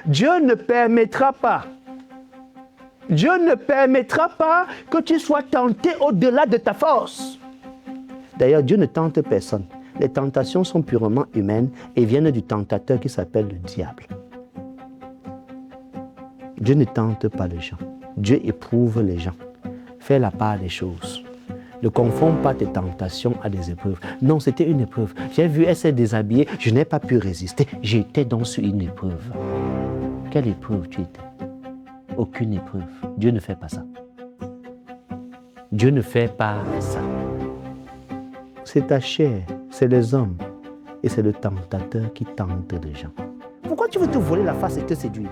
Dieu ne permettra pas. Dieu ne permettra pas que tu sois tenté au-delà de ta force. D'ailleurs, Dieu ne tente personne. Les tentations sont purement humaines et viennent du tentateur qui s'appelle le diable. Dieu ne tente pas les gens. Dieu éprouve les gens. Fais la part des choses. Ne confonds pas tes tentations à des épreuves. Non, c'était une épreuve. J'ai vu, elle s'est déshabillée, je n'ai pas pu résister. J'étais donc sur une épreuve. Quelle épreuve tu étais? Aucune épreuve. Dieu ne fait pas ça. Dieu ne fait pas ça. C'est ta chair, c'est les hommes et c'est le tentateur qui tente les gens. Pourquoi tu veux te voler la face et te séduire?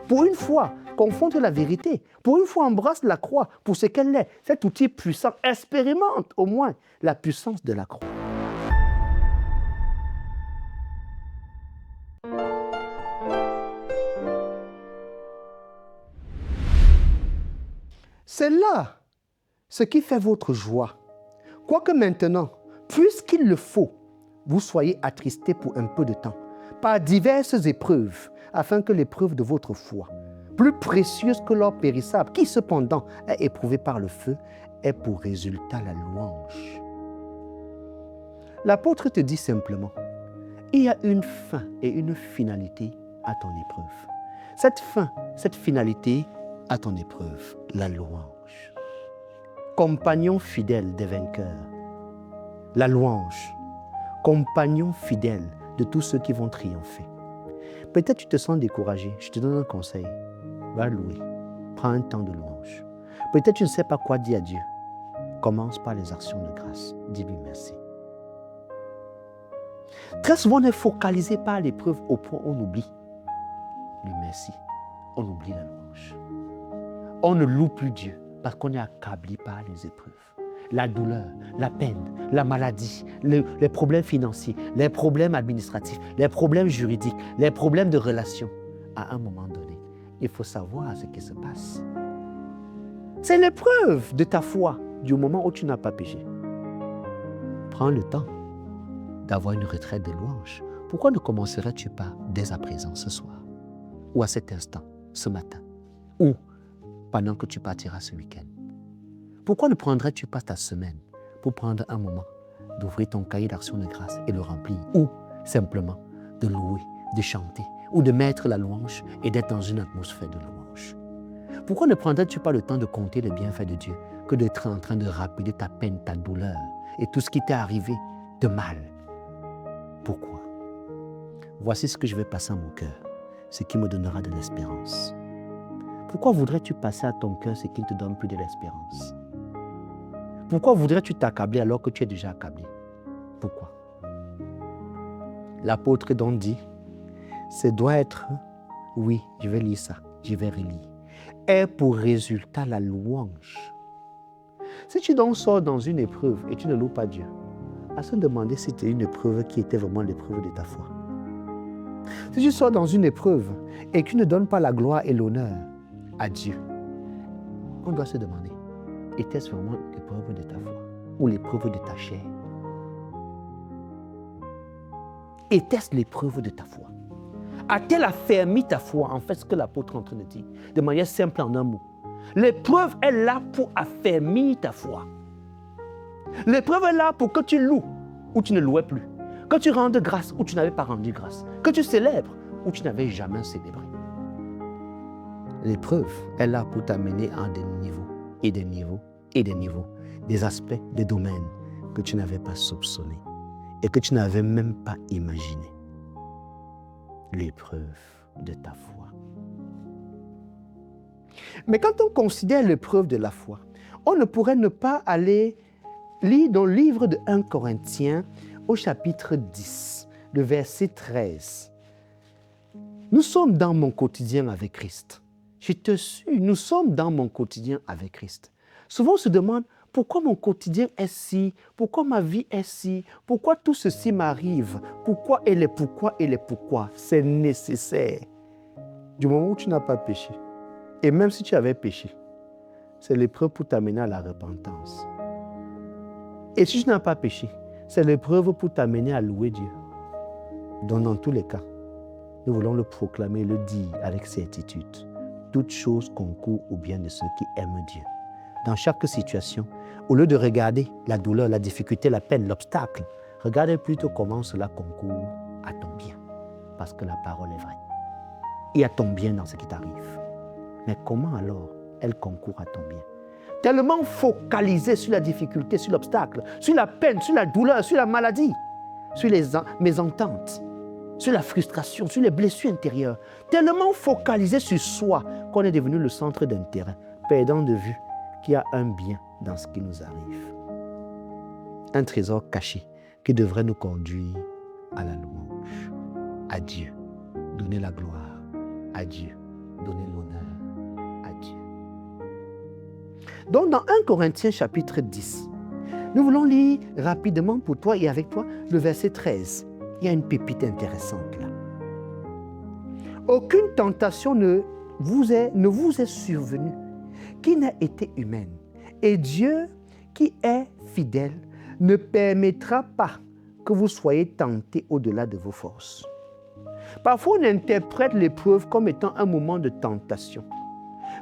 Pour une fois, confronte la vérité. Pour une fois, embrasse la croix pour ce qu'elle est. Cet outil puissant, expérimente au moins la puissance de la croix. C'est là ce qui fait votre joie. Quoique maintenant, puisqu'il le faut, vous soyez attristés pour un peu de temps, par diverses épreuves, afin que l'épreuve de votre foi, plus précieuse que l'or périssable, qui cependant est éprouvé par le feu, ait pour résultat la louange. L'apôtre te dit simplement, il y a une fin et une finalité à ton épreuve. Cette fin, cette finalité à ton épreuve, la louange. Compagnon fidèle des vainqueurs, la louange. Compagnon fidèle de tous ceux qui vont triompher. Peut-être tu te sens découragé, je te donne un conseil. Va louer, prends un temps de louange. Peut-être tu ne sais pas quoi dire à Dieu. Commence par les actions de grâce. Dis-lui merci. Très souvent, on est focalisé par l'épreuve au point où on oublie le merci. On oublie la louange. On ne loue plus Dieu parce qu'on est accablé par les épreuves. La douleur, la peine, la maladie, les problèmes financiers, les problèmes administratifs, les problèmes juridiques, les problèmes de relations. À un moment donné, il faut savoir ce qui se passe. C'est l'épreuve de ta foi du moment où tu n'as pas péché. Prends le temps d'avoir une retraite de louange. Pourquoi ne commencerais-tu pas dès à présent ce soir? Ou à cet instant, ce matin? Ou pendant que tu partiras ce week-end? Pourquoi ne prendrais-tu pas ta semaine pour prendre un moment d'ouvrir ton cahier d'action de grâce et le remplir? Ou simplement de louer, de chanter, ou de mettre la louange et d'être dans une atmosphère de louange? Pourquoi ne prendrais-tu pas le temps de compter les bienfaits de Dieu que d'être en train de rappeler ta peine, ta douleur et tout ce qui t'est arrivé de mal? Pourquoi? Voici ce que je vais passer à mon cœur, ce qui me donnera de l'espérance. Pourquoi voudrais-tu passer à ton cœur ce qui ne te donne plus de l'espérance? Pourquoi voudrais-tu t'accabler alors que tu es déjà accablé? Pourquoi? L'apôtre donc dit, ce doit être, oui, je vais lire ça, je vais relire, est pour résultat la louange. Si tu donc sors dans une épreuve et tu ne loues pas Dieu, à se demander si c'était une épreuve qui était vraiment l'épreuve de ta foi. Si tu sors dans une épreuve et que tu ne donnes pas la gloire et l'honneur à Dieu, on doit se demander, était-ce vraiment l'épreuve de ta foi ou l'épreuve de ta chair? Était-ce l'épreuve de ta foi? A-t-elle affermi ta foi? En fait, ce que l'apôtre est en train de dire, de manière simple en un mot. L'épreuve est là pour affermir ta foi. L'épreuve est là pour que tu loues ou tu ne louais plus. Que tu rendes grâce ou tu n'avais pas rendu grâce. Que tu célèbres ou tu n'avais jamais célébré. L'épreuve est là pour t'amener à des niveaux et des niveaux et des niveaux, des aspects, des domaines que tu n'avais pas soupçonnés et que tu n'avais même pas imaginé. L'épreuve de ta foi. Mais quand on considère l'épreuve de la foi, on ne pourrait ne pas aller lire dans le livre de 1 Corinthiens au chapitre 10, le verset 13. Nous sommes dans mon quotidien avec Christ. Je te suis, nous sommes dans mon quotidien avec Christ. Souvent on se demande pourquoi mon quotidien est si, pourquoi ma vie est si, pourquoi tout ceci m'arrive, pourquoi et les pourquoi et les pourquoi. C'est nécessaire. Du moment où tu n'as pas péché, et même si tu avais péché, c'est l'épreuve pour t'amener à la repentance. Et si tu n'as pas péché, c'est l'épreuve pour t'amener à louer Dieu. Donc dans tous les cas, nous voulons le proclamer, le dire avec certitude. Toute chose concourt au bien de ceux qui aiment Dieu. Dans chaque situation, au lieu de regarder la douleur, la difficulté, la peine, l'obstacle, regardez plutôt comment cela concourt à ton bien. Parce que la parole est vraie. Il y a ton bien dans ce qui t'arrive. Mais comment alors elle concourt à ton bien? Tellement focalisé sur la difficulté, sur l'obstacle, sur la peine, sur la douleur, sur la maladie, sur les mésententes, sur la frustration, sur les blessures intérieures. Tellement focalisé sur soi qu'on est devenu le centre d'intérêt, perdant de vue qu'il y a un bien dans ce qui nous arrive. Un trésor caché qui devrait nous conduire à la louange. À Dieu, donner la gloire. À Dieu, donner l'honneur. À Dieu. Donc dans 1 Corinthiens chapitre 10, nous voulons lire rapidement pour toi et avec toi le verset 13. Il y a une pépite intéressante là. Aucune tentation ne vous est survenue qui n'a été humaine. Et Dieu, qui est fidèle, ne permettra pas que vous soyez tentés au-delà de vos forces. Parfois, on interprète l'épreuve comme étant un moment de tentation.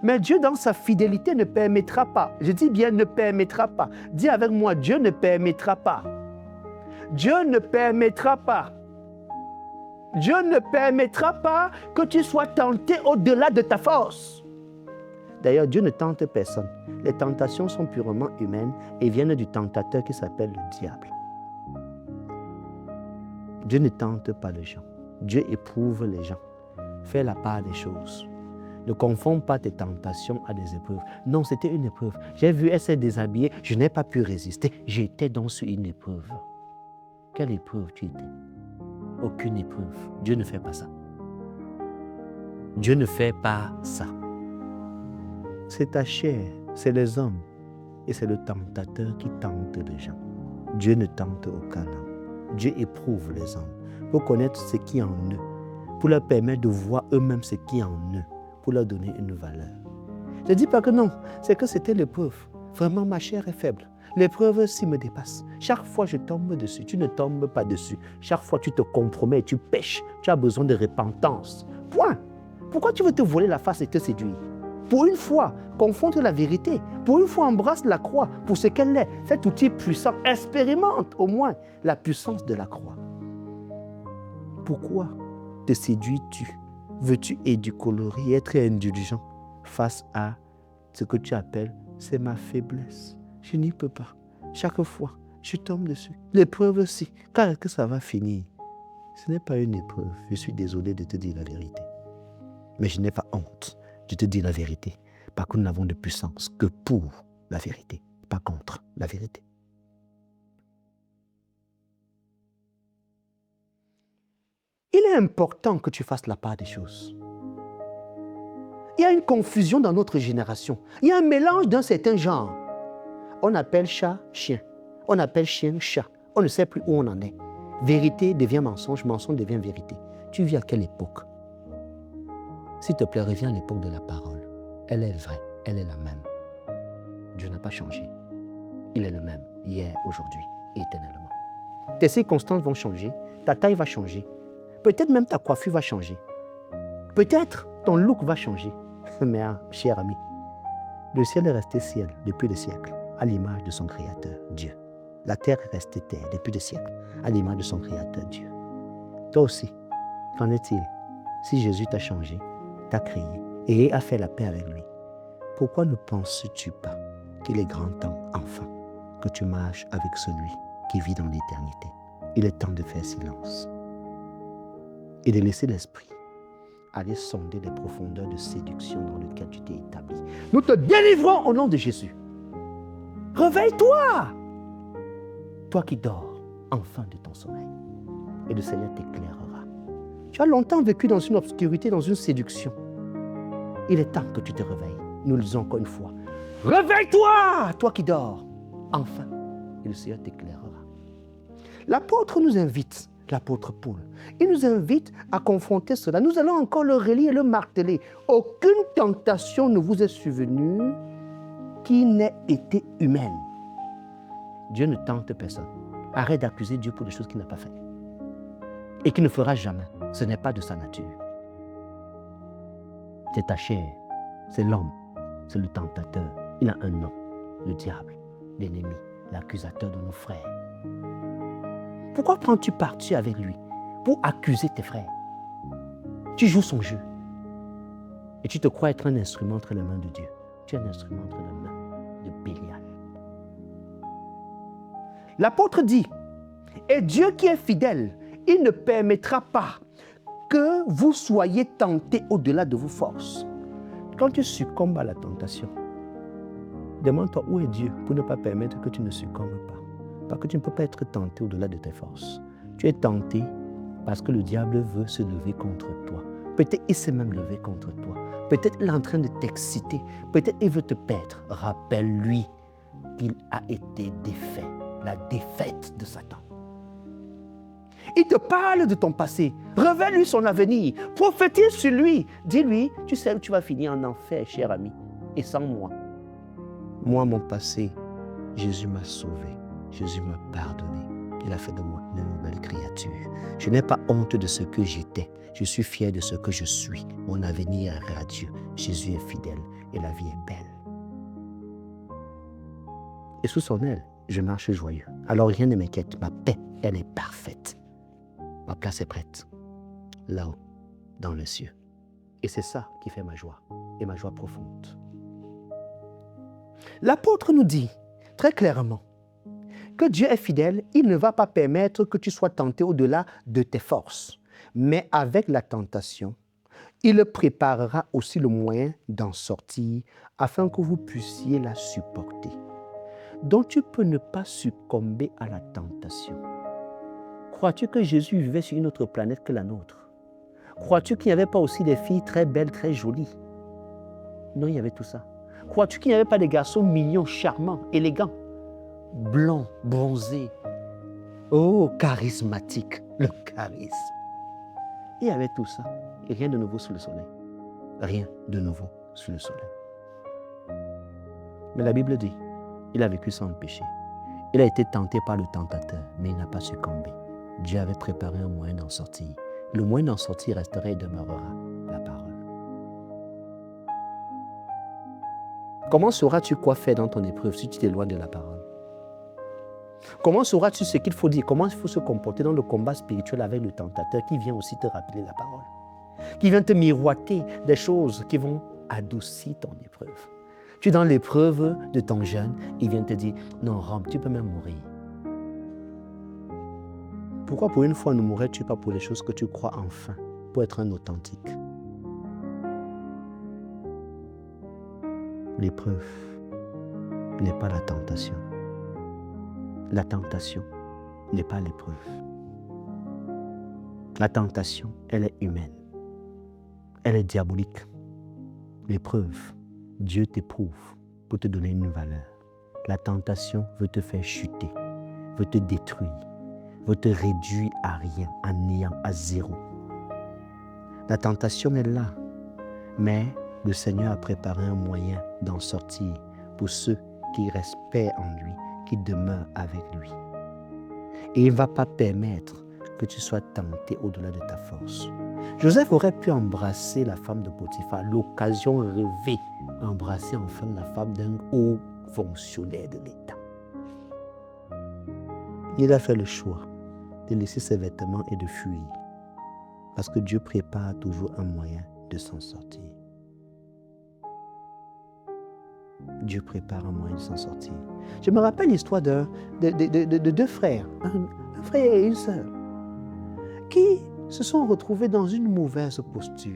Mais Dieu, dans sa fidélité, ne permettra pas. Je dis bien ne permettra pas. Dis avec moi, Dieu ne permettra pas. Dieu ne permettra pas. Dieu ne permettra pas que tu sois tenté au-delà de ta force. D'ailleurs, Dieu ne tente personne. Les tentations sont purement humaines et viennent du tentateur qui s'appelle le diable. Dieu ne tente pas les gens. Dieu éprouve les gens. Fais la part des choses. Ne confonds pas tes tentations à des épreuves. Non, c'était une épreuve. J'ai vu, elle s'est déshabillée. Je n'ai pas pu résister. J'étais donc sur une épreuve. Quelle épreuve tu étais? Aucune épreuve. Dieu ne fait pas ça. Dieu ne fait pas ça. C'est ta chair, c'est les hommes. Et c'est le tentateur qui tente les gens. Dieu ne tente aucun homme. Dieu éprouve les hommes pour connaître ce qui est en eux, pour leur permettre de voir eux-mêmes ce qui est en eux, pour leur donner une valeur. Je ne dis pas que non, c'est que c'était l'épreuve. Vraiment, ma chair est faible. L'épreuve s'y me dépasse. Chaque fois, je tombe dessus. Tu ne tombes pas dessus. Chaque fois, tu te compromets, tu pèches. Tu as besoin de repentance. Point. Pourquoi tu veux te voler la face et te séduire? Pour une fois, confronte la vérité. Pour une fois, embrasse la croix pour ce qu'elle est. Cet outil puissant, expérimente au moins la puissance de la croix. Pourquoi te séduis-tu? Veux-tu édulcorer et être indulgent face à ce que tu appelles « c'est ma faiblesse ». Je n'y peux pas. Chaque fois, je tombe dessus. L'épreuve aussi. Quand est-ce que ça va finir? Ce n'est pas une épreuve. Je suis désolé de te dire la vérité. Mais je n'ai pas honte de te dire la vérité. Parce que nous n'avons de puissance que pour la vérité, pas contre la vérité. Il est important que tu fasses la part des choses. Il y a une confusion dans notre génération. Il y a un mélange d'un certain genre. On appelle chat, chien. On appelle chien, chat. On ne sait plus où on en est. Vérité devient mensonge, mensonge devient vérité. Tu vis à quelle époque? S'il te plaît, reviens à l'époque de la parole. Elle est vraie, elle est la même. Dieu n'a pas changé. Il est le même, hier, aujourd'hui, éternellement. Tes circonstances vont changer, ta taille va changer. Peut-être même ta coiffure va changer. Peut-être ton look va changer. Mais cher ami, le ciel est resté ciel depuis des siècles, à l'image de son Créateur, Dieu. La terre est restée terre depuis des siècles, à l'image de son Créateur, Dieu. Toi aussi, qu'en est-il? Si Jésus t'a changé, t'a créé et a fait la paix avec lui, pourquoi ne penses-tu pas qu'il est grand temps, enfin, que tu marches avec celui qui vit dans l'éternité? Il est temps de faire silence et de laisser l'esprit aller sonder les profondeurs de séduction dans lesquelles tu t'es établi. Nous te délivrons au nom de Jésus. Réveille-toi, toi qui dors enfin de ton sommeil, et le Seigneur t'éclairera. Tu as longtemps vécu dans une obscurité, dans une séduction. Il est temps que tu te réveilles. Nous le disons encore une fois. Réveille-toi, toi qui dors, enfin, et le Seigneur t'éclairera. L'apôtre nous invite, l'apôtre Paul, il nous invite à confronter cela. Nous allons encore le relire et le marteler. Aucune tentation ne vous est survenue qui n'ait été humaine. Dieu ne tente personne. Arrête d'accuser Dieu pour des choses qu'il n'a pas faites. et qu'il ne fera jamais. Ce n'est pas de sa nature. C'est ta chair, c'est l'homme, c'est le tentateur. Il a un nom, le diable, l'ennemi, l'accusateur de nos frères. Pourquoi prends-tu parti avec lui pour accuser tes frères? Tu joues son jeu et tu te crois être un instrument entre les mains de Dieu. Tu es un instrument entre les mains de Bélial. L'apôtre dit, et Dieu qui est fidèle, il ne permettra pas que vous soyez tentés au-delà de vos forces. Quand tu succombes à la tentation, demande-toi où est Dieu pour ne pas permettre que tu ne succombes pas. Parce que tu ne peux pas être tenté au-delà de tes forces. Tu es tenté parce que le diable veut se lever contre toi. Peut-être il s'est même levé contre toi. Peut-être il est en train de t'exciter. Peut-être il veut te perdre. Rappelle-lui qu'il a été défait. La défaite de Satan. Il te parle de ton passé. Révèle-lui son avenir. Prophétise sur lui. Dis-lui, tu sais où tu vas finir en enfer, cher ami. Et sans moi. Moi, mon passé, Jésus m'a sauvé. Jésus m'a pardonné. Il a fait de moi une nouvelle créature. Je n'ai pas honte de ce que j'étais. Je suis fier de ce que je suis. Mon avenir est radieux. Jésus est fidèle et la vie est belle. Et sous son aile, je marche joyeux. Alors rien ne m'inquiète. Ma paix, elle est parfaite. Ma place est prête. Là-haut, dans les cieux. Et c'est ça qui fait ma joie. Et ma joie profonde. L'apôtre nous dit très clairement que Dieu est fidèle, il ne va pas permettre que tu sois tenté au-delà de tes forces. Mais avec la tentation, il préparera aussi le moyen d'en sortir afin que vous puissiez la supporter. Donc tu peux ne pas succomber à la tentation. Crois-tu que Jésus vivait sur une autre planète que la nôtre? Crois-tu qu'il n'y avait pas aussi des filles très belles, très jolies? Non, il y avait tout ça. Crois-tu qu'il n'y avait pas des garçons mignons, charmants, élégants, blonds, bronzés? Oh, charismatiques, le charisme. Il y avait tout ça. Et rien de nouveau sous le soleil. Rien de nouveau sous le soleil. Mais la Bible dit, il a vécu sans le péché. Il a été tenté par le tentateur, mais il n'a pas succombé. Dieu avait préparé un moyen d'en sortir. Le moyen d'en sortir restera et demeurera la parole. Comment sauras-tu quoi faire dans ton épreuve si tu t'éloignes de la parole? Comment sauras-tu ce qu'il faut dire? Comment il faut se comporter dans le combat spirituel avec le tentateur qui vient aussi te rappeler la parole? Qui vient te miroiter des choses qui vont adoucir ton épreuve. Tu es dans l'épreuve de ton jeûne, il vient te dire, non, Rome, tu peux même mourir. Pourquoi pour une fois ne mourrais-tu pas pour les choses que tu crois enfin, pour être un authentique? L'épreuve n'est pas la tentation. La tentation n'est pas l'épreuve. La tentation, elle est humaine. Elle est diabolique. L'épreuve, Dieu t'éprouve pour te donner une valeur. La tentation veut te faire chuter, veut te détruire, veut te réduire à rien, à néant, à zéro. La tentation est là, mais le Seigneur a préparé un moyen d'en sortir pour ceux qui respectent en lui, qui demeurent avec lui. Et il ne va pas permettre que tu sois tenté au-delà de ta force. Joseph aurait pu embrasser la femme de Potiphar, l'occasion rêvée, embrasser enfin la femme d'un haut fonctionnaire de l'État. Il a fait le choix de laisser ses vêtements et de fuir, parce que Dieu prépare toujours un moyen de s'en sortir. Dieu prépare un moyen de s'en sortir. Je me rappelle l'histoire de deux frères, un frère et une sœur, qui se sont retrouvés dans une mauvaise posture.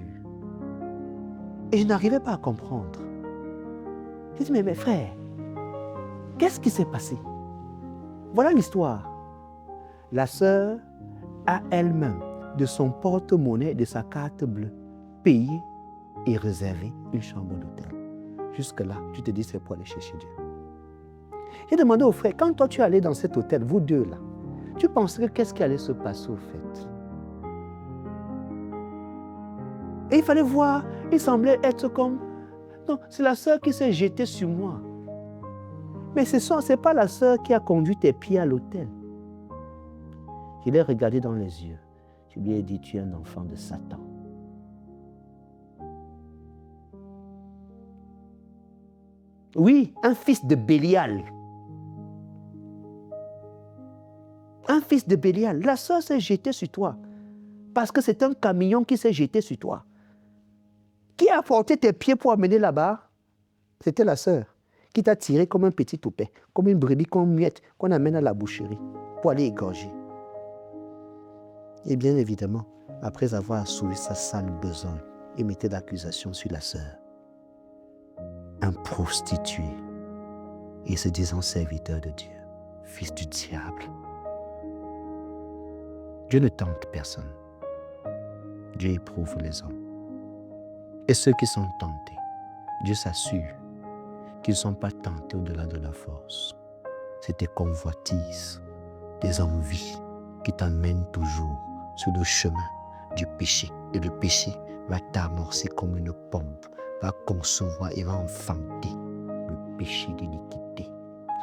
Et je n'arrivais pas à comprendre. J'ai dit, mais mes frères, qu'est-ce qui s'est passé? Voilà l'histoire. La sœur a elle-même, de son porte-monnaie, de sa carte bleue, payé et réservé une chambre d'hôtel. Jusque-là, tu te dis, c'est pour aller chercher Dieu. J'ai demandé au frère, quand toi tu es allé dans cet hôtel, vous deux là, tu penserais qu'est-ce qui allait se passer au fait? Et il fallait voir, il semblait être comme, non, c'est la sœur qui s'est jetée sur moi. Mais ce n'est pas la sœur qui a conduit tes pieds à l'hôtel. Je l'ai regardé dans les yeux. Je lui ai dit, tu es un enfant de Satan. Oui, un fils de Bélial. Un fils de Bélial. La sœur s'est jetée sur toi. Parce que c'est un camion qui s'est jeté sur toi. Qui a porté tes pieds pour amener là-bas? C'était la sœur qui t'a tiré comme un petit toupet, comme une brebis, comme une muette qu'on amène à la boucherie pour aller égorger. Et bien évidemment, après avoir assouvi sa sale besogne, il mettait l'accusation sur la sœur. Un prostitué et se disant serviteur de Dieu, fils du diable. Dieu ne tente personne. Dieu éprouve les hommes. Et ceux qui sont tentés, Dieu s'assure qu'ils ne sont pas tentés au-delà de leur force. C'est tes convoitises, des envies qui t'emmènent toujours sur le chemin du péché. Et le péché va t'amorcer comme une pompe, va concevoir et va enfanter le péché d'iniquité.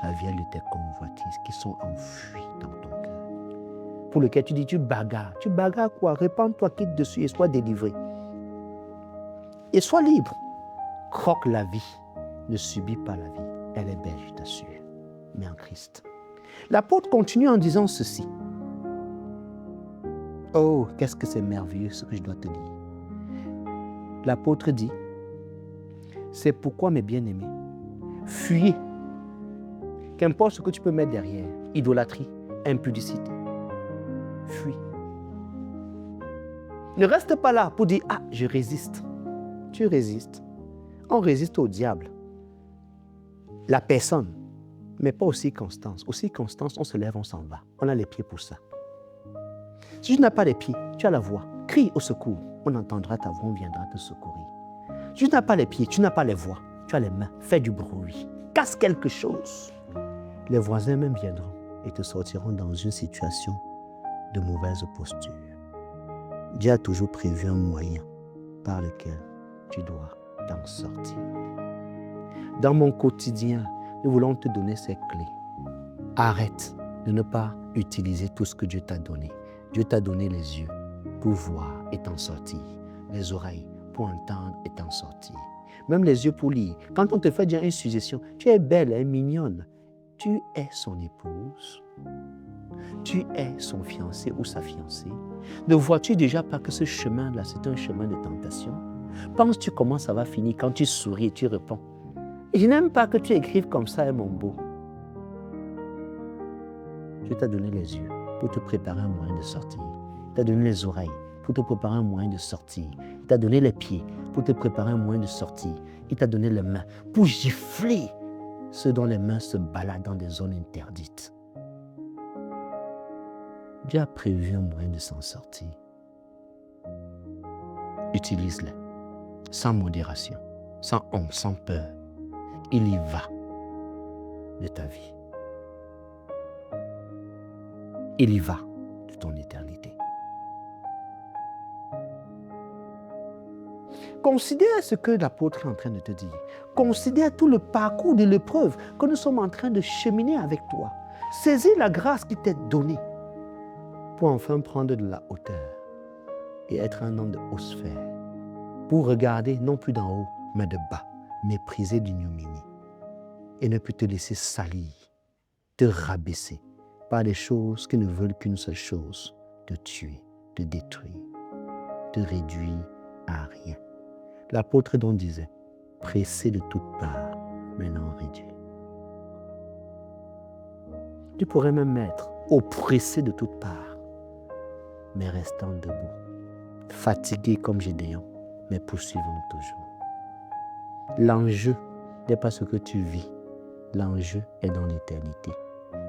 Ça vient de tes convoitises qui sont enfouies dans ton cœur. Pour lequel tu dis, tu bagarres. Tu bagarres quoi? Répands-toi, quitte dessus et sois délivré. Et sois libre. Croque la vie. Ne subis pas la vie. Elle est belle, je t'assure. Mais en Christ. L'apôtre continue en disant ceci. Oh, qu'est-ce que c'est merveilleux ce que je dois te dire. L'apôtre dit, c'est pourquoi mes bien-aimés, fuyez. Qu'importe ce que tu peux mettre derrière, idolâtrie, impudicité, fuis. Ne reste pas là pour dire, ah, je résiste. Tu résistes. On résiste au diable. La personne, mais pas aux circonstances. Aux circonstances, on se lève, on s'en va. On a les pieds pour ça. Si tu n'as pas les pieds, tu as la voix. Crie au secours. On entendra ta voix, on viendra te secourir. Si tu n'as pas les pieds, tu n'as pas les voix. Tu as les mains. Fais du bruit. Casse quelque chose. Les voisins même viendront et te sortiront dans une situation de mauvaise posture. Dieu a toujours prévu un moyen par lequel tu dois t'en sortir. Dans mon quotidien, nous voulons te donner ces clés. Arrête de ne pas utiliser tout ce que Dieu t'a donné. Dieu t'a donné les yeux pour voir et t'en sortir. Les oreilles pour entendre et t'en sortir. Même les yeux pour lire. Quand on te fait dire une suggestion, tu es belle et mignonne. Tu es son épouse. Tu es son fiancé ou sa fiancée. Ne vois-tu déjà pas que ce chemin-là, c'est un chemin de tentation? Penses-tu comment ça va finir quand tu souris et tu réponds? Je n'aime pas que tu écrives comme ça, mon beau. Dieu t'a donné les yeux pour te préparer un moyen de sortir. Il t'a donné les oreilles pour te préparer un moyen de sortir. Il t'a donné les pieds pour te préparer un moyen de sortir. Il t'a donné les mains pour gifler ceux dont les mains se baladent dans des zones interdites. Dieu a prévu un moyen de s'en sortir. Utilise-les sans modération, sans honte, sans peur. Il y va de ta vie. Il y va de ton éternité. Considère ce que l'apôtre est en train de te dire. Considère tout le parcours de l'épreuve que nous sommes en train de cheminer avec toi. Saisis la grâce qui t'est donnée pour enfin prendre de la hauteur et être un homme de haute sphère. Pour regarder non plus d'en haut, mais de bas, mépriser l'ignominie et ne plus te laisser salir, te rabaisser par des choses qui ne veulent qu'une seule chose, te tuer, te détruire, te réduire à rien. L'apôtre donc disait, pressé de toutes parts, mais non réduit. Tu pourrais même être oppressé de toutes parts, mais restant debout, fatigué comme Gédéon, mais poursuivant toujours. L'enjeu n'est pas ce que tu vis, l'enjeu est dans l'éternité.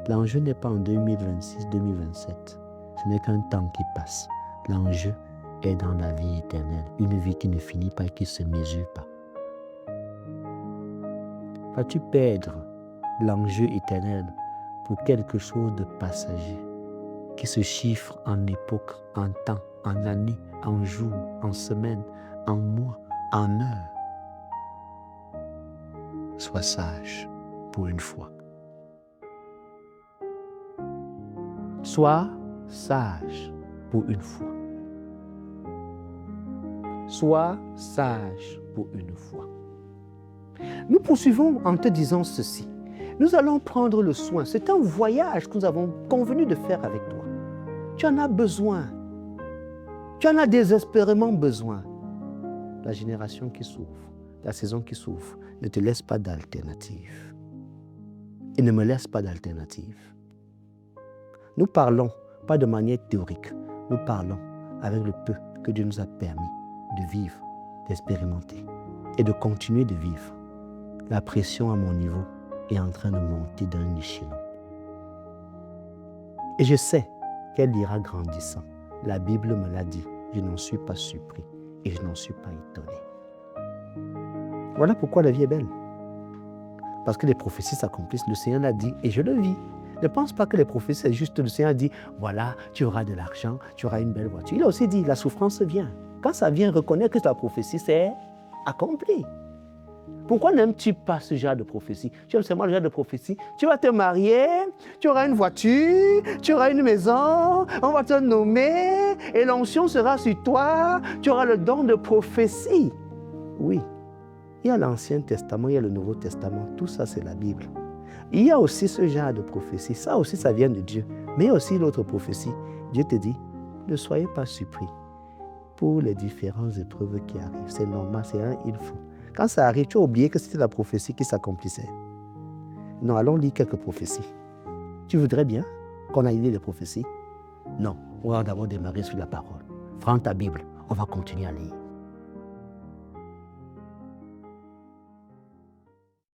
L'enjeu n'est pas en 2026, 2027. Ce n'est qu'un temps qui passe. L'enjeu est dans la vie éternelle. Une vie qui ne finit pas et qui ne se mesure pas. Vas-tu perdre l'enjeu éternel pour quelque chose de passager qui se chiffre en époque, en temps, en année, en jours, en semaines, en mois, en heures? Sois sage pour une fois. Sois sage pour une fois. sois sage pour une fois. Nous poursuivons en te disant ceci. Nous allons prendre le soin. C'est un voyage que nous avons convenu de faire avec toi. Tu en as besoin. Tu en as désespérément besoin. La génération qui souffre, la saison qui souffre, ne te laisse pas d'alternative. Et ne me laisse pas d'alternative. Nous parlons pas de manière théorique. Nous parlons avec le peu que Dieu nous a permis de vivre, d'expérimenter et de continuer de vivre. La pression à mon niveau est en train de monter d'un échelon. Et je sais qu'elle ira grandissant. La Bible me l'a dit. Je n'en suis pas surpris et je n'en suis pas étonné. Voilà pourquoi la vie est belle. Parce que les prophéties s'accomplissent. Le Seigneur l'a dit et je le vis. Ne pense pas que les prophéties, c'est juste le Seigneur dit, voilà, tu auras de l'argent, tu auras une belle voiture. Il a aussi dit, la souffrance vient. Quand ça vient, reconnaître que la prophétie, c'est accompli. Pourquoi n'aimes-tu pas ce genre de prophétie? Tu aimes seulement le genre de prophétie. Tu vas te marier, tu auras une voiture, tu auras une maison, on va te nommer et l'onction sera sur toi. Tu auras le don de prophétie. Oui, il y a l'Ancien Testament, il y a le Nouveau Testament. Tout ça, c'est la Bible. Il y a aussi ce genre de prophétie. Ça aussi, ça vient de Dieu. Mais il y a aussi l'autre prophétie. Dieu te dit, ne soyez pas surpris pour les différentes épreuves qui arrivent. C'est normal, c'est un il faut. Quand ça arrive, tu as oublié que c'était la prophétie qui s'accomplissait. Non, allons lire quelques prophéties. Tu voudrais bien qu'on aille lire les prophéties? Non, on va d'abord démarrer sur la parole. Prends ta Bible, on va continuer à lire.